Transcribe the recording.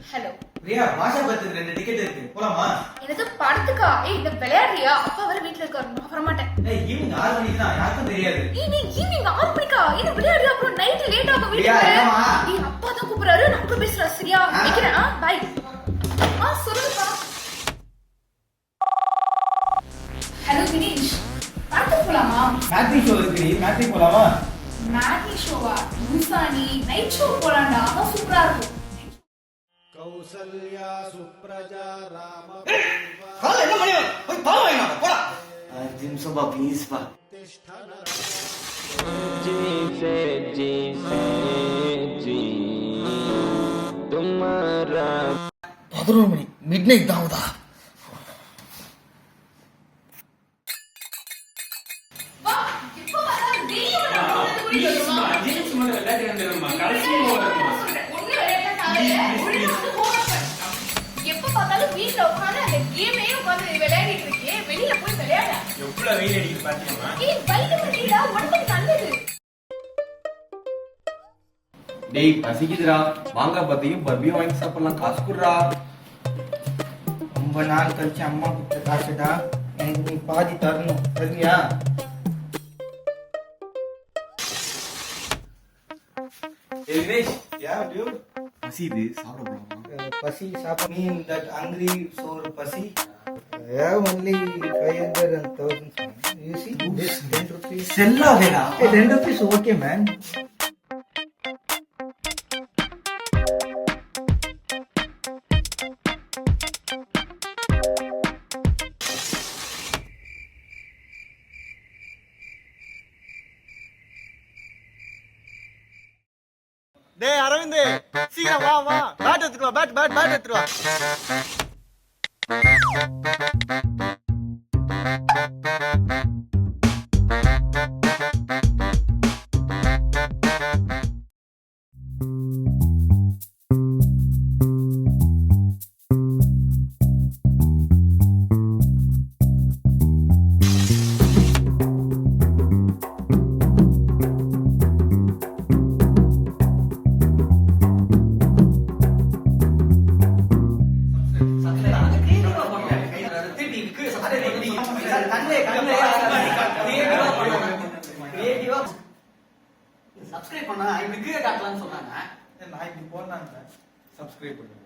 Hello Priya, பாஷா பர்த்டேக்கு 2 ticket இருக்கு, போலாமா? என்னது படத்துக்கா? இந்த விளையாடுறியா? அப்பா வர வீட்ல இருக்காரு, நான் வர மாட்டேன். ஈவினிங் 6 மணிக்கு தான், யாருக்கும் தெரியாது. ஈவினிங் 6 மணிக்கா? என்ன விளையாடுறியா? அப்புறம் நைட் லேட் ஆகும் பிரியா, வீட்டுக்கு. என்னம்மா? அப்பா தான் கூப்பிடுறாரு, நான் அப்புறம் பேசுறேன். சரியா? வைக்கிறேன். பை. சொல்லுங்கப்பா. ஹலோ தினேஷ், படத்துக்கு போலாமா? மேட்னி ஷோ இருக்கு, மேட்னி போலாமா? மேட்னி ஷோவா? முசானி நைட் ஷோ போலாம்டா, அதான் சூப்பரா இருக்கும். கௌசல்யா சுப்ரஜா ராம காலைல என்ன மணி? போய் பால் வாங்கிட்டு வா, போடா. நிமிஷம் பா, ப்ளீஸ் பா. 11 மணி, மிட் நைட் தான் ஆகுதா? வா, இப்போ வர எப்ப பார்த்தாலும் வீட்ல உட்கார்ந்து அந்த கேமே உட்கார்ந்து விளையாடிட்டு இருக்கே. வெளியில போய் விளையாட. எவ்வளவு வெயில் அடிக்குது பாத்தியாமா? வைட்டமின் டிடா உடம்புக்கு நல்லது. டேய் பசிக்குதுடா, வாங்க பத்தியும் பர்பியும் வாங்கி சாப்பிடலாம், காசு குடுறா. ரொம்ப நாள் கழிச்சு அம்மா கொடுத்த காசுடா, எனக்கு நீ பாதி தரணும், சரியா? ஏய் தினேஷ், Yeah, dude. பசிக்குது, சாப்பிட போலாமா? Pasi, sapa mean that hungry soul pasi? I have only 500 and 1000. You see this 10 rupees? செல்லாதேடா. Hey, 10 rupees okay, man. டேய் அரவிந்த், சீக்கிரம் வா வா, பேட் எடுத்துட்டு வா, பேட் எடுத்துட்டு வா. சப்ஸ்கிரைப் பண்ணா இப்படி கீழே காட்டலாம்னு சொன்னாங்க. நான் இப்படி போனாங்க. சப்ஸ்கிரைப் பண்ணுங்க.